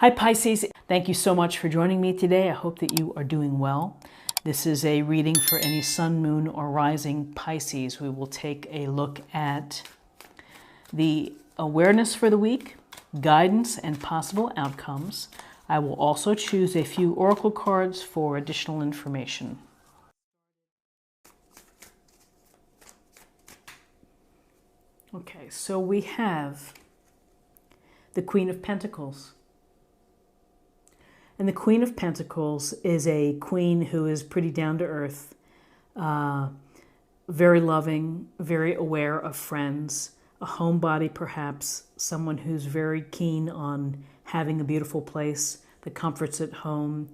Hi Pisces, thank you so much for joining me today. I hope that you are doing well. This is a reading for any sun, moon, or rising Pisces. We will take a look at the awareness for the week, guidance, and possible outcomes. I will also choose a few oracle cards for additional information. Okay, so we have the Queen of Pentacles. And the Queen of Pentacles is a queen who is pretty down to earth, very loving, very aware of friends, a homebody perhaps, someone who's very keen on having a beautiful place, the comforts at home,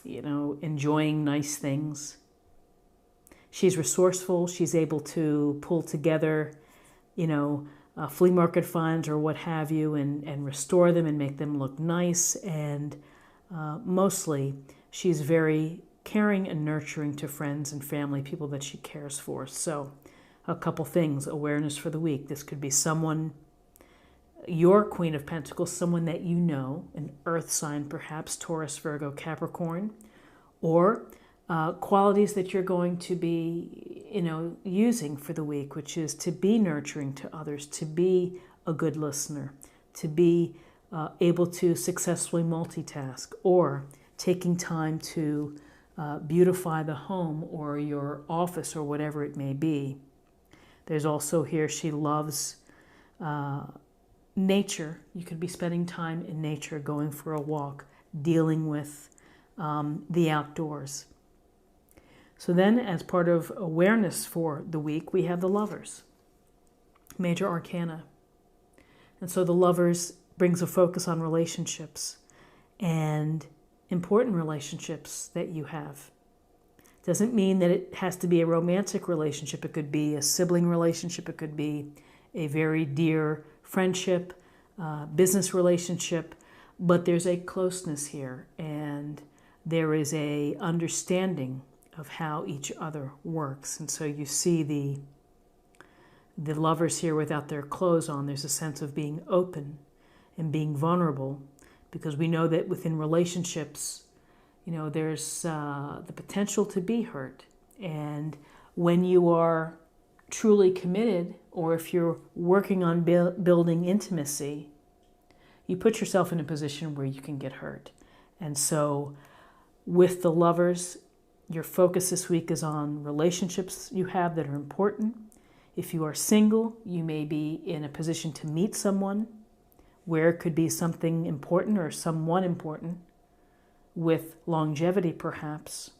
enjoying nice things. She's resourceful. She's able to pull together, flea market finds or what have you, and restore them and make them look nice. And mostly, she's very caring and nurturing to friends and family, people that she cares for. So a couple things, awareness for the week. This could be someone, your Queen of Pentacles, someone that you know, an earth sign perhaps, Taurus, Virgo, Capricorn, or qualities that you're going to be, using for the week, which is to be nurturing to others, to be a good listener, to be able to successfully multitask, or taking time to beautify the home or your office or whatever it may be. There's also here, she loves nature. You could be spending time in nature, going for a walk, dealing with the outdoors. So then, as part of awareness for the week, we have the Lovers, major arcana. And so the Lovers brings a focus on relationships and important relationships that you have. Doesn't mean that it has to be a romantic relationship. It could be a sibling relationship. It could be a very dear friendship, business relationship. But there's a closeness here, and there is a understanding of how each other works. And so you see the Lovers here without their clothes on. There's a sense of being open and being vulnerable, because we know that within relationships, there's the potential to be hurt. And when you are truly committed, or if you're working on building intimacy, you put yourself in a position where you can get hurt. And so with the Lovers, your focus this week is on relationships you have that are important. If you are single, you may be in a position to meet someone where it could be something important or someone important with longevity perhaps.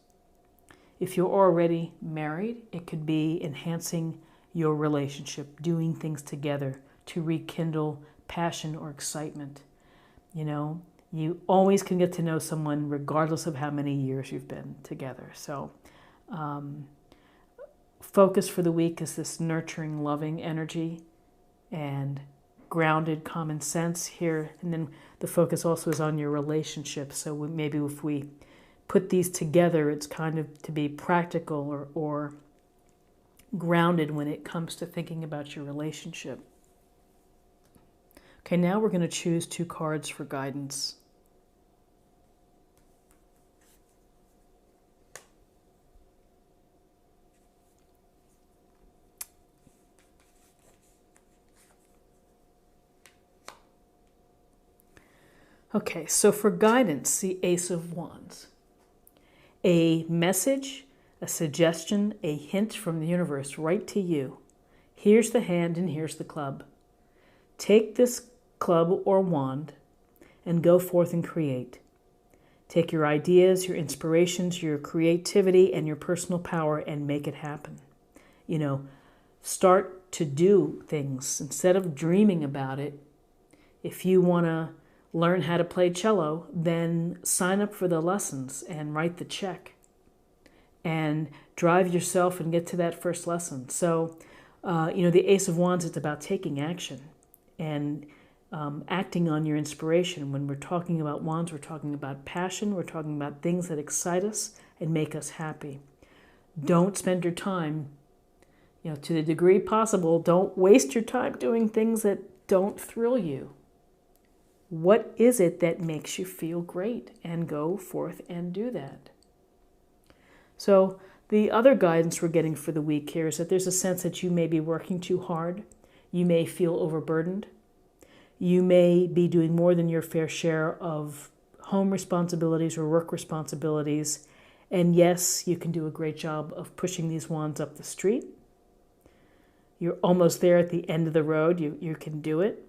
If you're already married, it could be enhancing your relationship, doing things together to rekindle passion or excitement. You always can get to know someone regardless of how many years you've been together. So focus for the week is this nurturing, loving energy and grounded common sense here. And then the focus also is on your relationship. So maybe if we put these together, it's kind of to be practical or grounded when it comes to thinking about your relationship. Okay, now we're going to choose 2 cards for guidance. Okay, so for guidance, the Ace of Wands. A message, a suggestion, a hint from the universe right to you. Here's the hand and here's the club. Take this club or wand and go forth and create. Take your ideas, your inspirations, your creativity, and your personal power and make it happen. Start to do things instead of dreaming about it. If you want to learn how to play cello, then sign up for the lessons and write the check and drive yourself and get to that first lesson. So, the Ace of Wands, it's about taking action and acting on your inspiration. When we're talking about wands, we're talking about passion. We're talking about things that excite us and make us happy. Don't spend your time, to the degree possible, don't waste your time doing things that don't thrill you. What is it that makes you feel great? And go forth and do that. So the other guidance we're getting for the week here is that there's a sense that you may be working too hard. You may feel overburdened. You may be doing more than your fair share of home responsibilities or work responsibilities. And yes, you can do a great job of pushing these wands up the street. You're almost there at the end of the road. You can do it.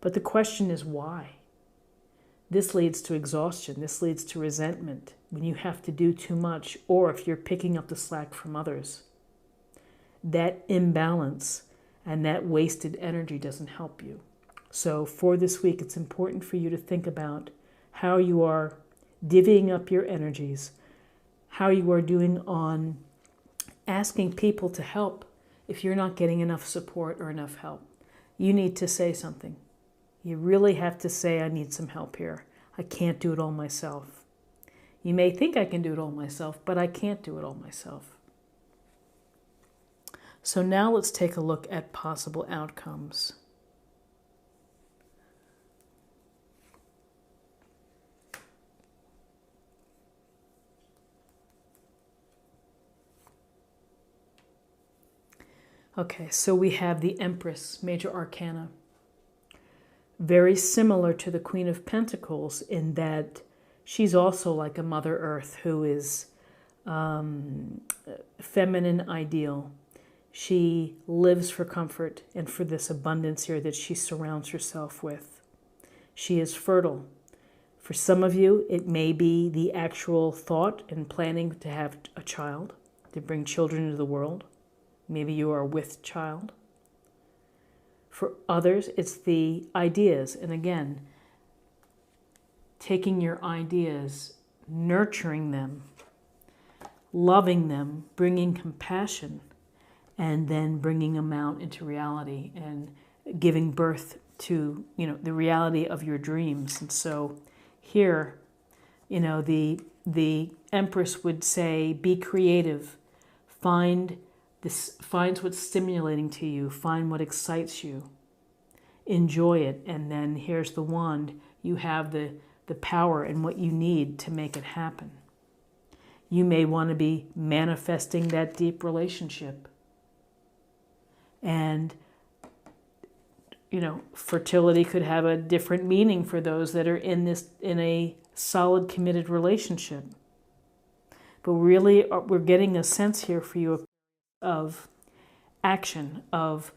But the question is why? This leads to exhaustion. This leads to resentment when you have to do too much, or if you're picking up the slack from others. That imbalance and that wasted energy doesn't help you. So for this week, it's important for you to think about how you are divvying up your energies, how you are doing on asking people to help if you're not getting enough support or enough help. You need to say something. You really have to say, I need some help here. I can't do it all myself. You may think I can do it all myself, but I can't do it all myself. So now let's take a look at possible outcomes. Okay, so we have the Empress, Major Arcana. Very similar to the Queen of Pentacles in that she's also like a Mother Earth who is feminine ideal. She lives for comfort and for this abundance here that she surrounds herself with. She is fertile. For some of you, it may be the actual thought and planning to have a child, to bring children into the world. Maybe you are with child. For others, it's the ideas. And again, taking your ideas, nurturing them, loving them, bringing compassion, and then bringing them out into reality and giving birth to, the reality of your dreams. And so here, the Empress would say, be creative, find what's stimulating to you, find what excites you, enjoy it, and then here's the wand. You have the power and what you need to make it happen. You may want to be manifesting that deep relationship. And, fertility could have a different meaning for those that are in a solid, committed relationship. But really, we're getting a sense here for you of action, of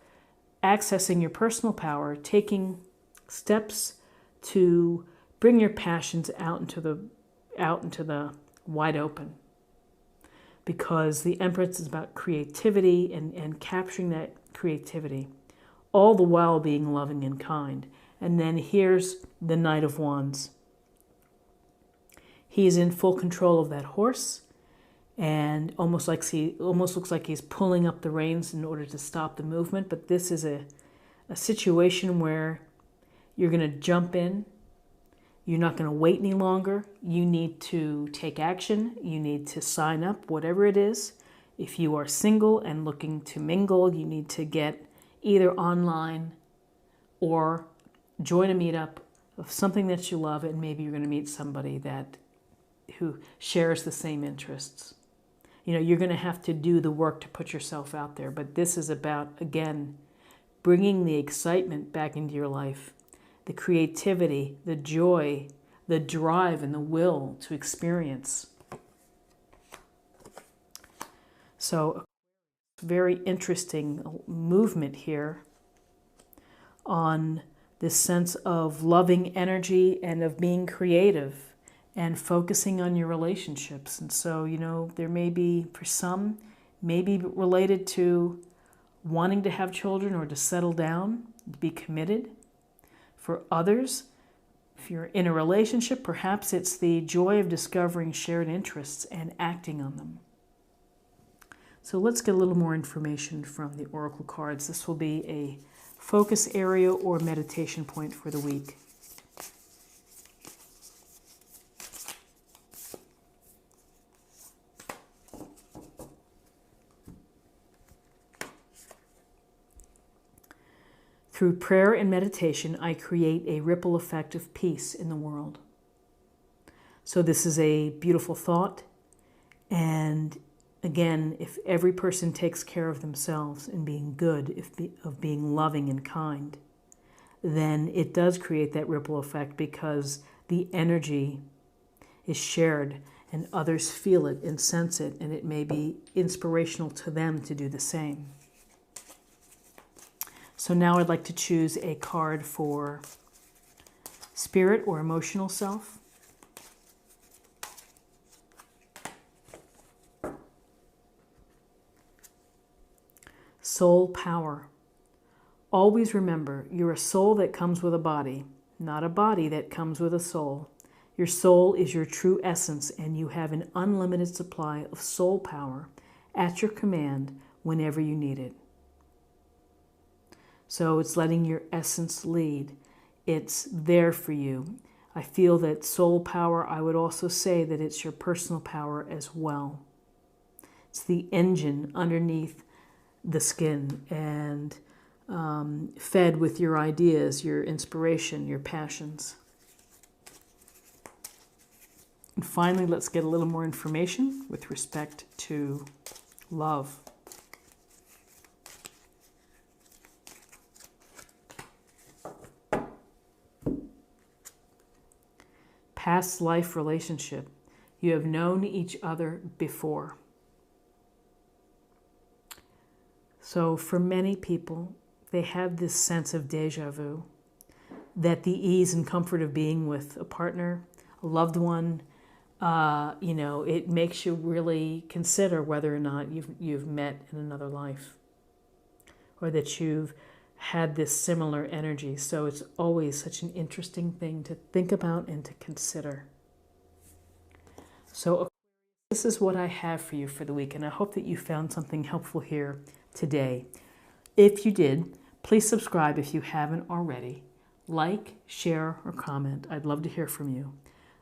accessing your personal power, taking steps to bring your passions out into the wide open. Because the Empress is about creativity and capturing that creativity, all the while being loving and kind. And then here's the Knight of Wands. He is in full control of that horse, and almost looks like he's pulling up the reins in order to stop the movement. But this is a situation where you're going to jump in. You're not going to wait any longer. You need to take action. You need to sign up, whatever it is. If you are single and looking to mingle, you need to get either online or join a meetup of something that you love, and maybe you're going to meet somebody who shares the same interests. You're going to have to do the work to put yourself out there, but this is about, again, bringing the excitement back into your life, the creativity, the joy, the drive, and the will to experience. So, very interesting movement here on this sense of loving energy and of being creative and focusing on your relationships. And so, there may be, for some, maybe related to wanting to have children or to settle down, be committed. For others, if you're in a relationship, perhaps it's the joy of discovering shared interests and acting on them. So let's get a little more information from the Oracle cards. This will be a focus area or meditation point for the week. Through prayer and meditation, I create a ripple effect of peace in the world. So this is a beautiful thought. And again, if every person takes care of themselves in being good, of being loving and kind, then it does create that ripple effect because the energy is shared and others feel it and sense it, and it may be inspirational to them to do the same. So now I'd like to choose a card for spirit or emotional self. Soul power. Always remember, you're a soul that comes with a body, not a body that comes with a soul. Your soul is your true essence, and you have an unlimited supply of soul power at your command whenever you need it. So it's letting your essence lead. It's there for you. I feel that soul power, I would also say that it's your personal power as well. It's the engine underneath the skin and fed with your ideas, your inspiration, your passions. And finally, let's get a little more information with respect to love. Past life relationship. You have known each other before. So for many people, they have this sense of déjà vu, that the ease and comfort of being with a partner, a loved one, it makes you really consider whether or not you've met in another life, or that you've had this similar energy. So it's always such an interesting thing to think about and to consider. So this is what I have for you for the week, and I hope that you found something helpful here today. If you did, please subscribe if you haven't already. Like, share, or comment. I'd love to hear from you.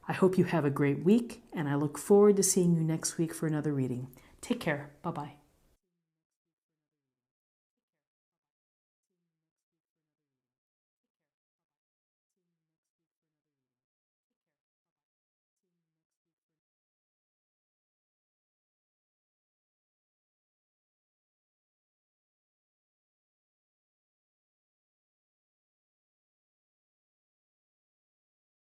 I hope you have a great week, and I look forward to seeing you next week for another reading. Take care. Bye-bye.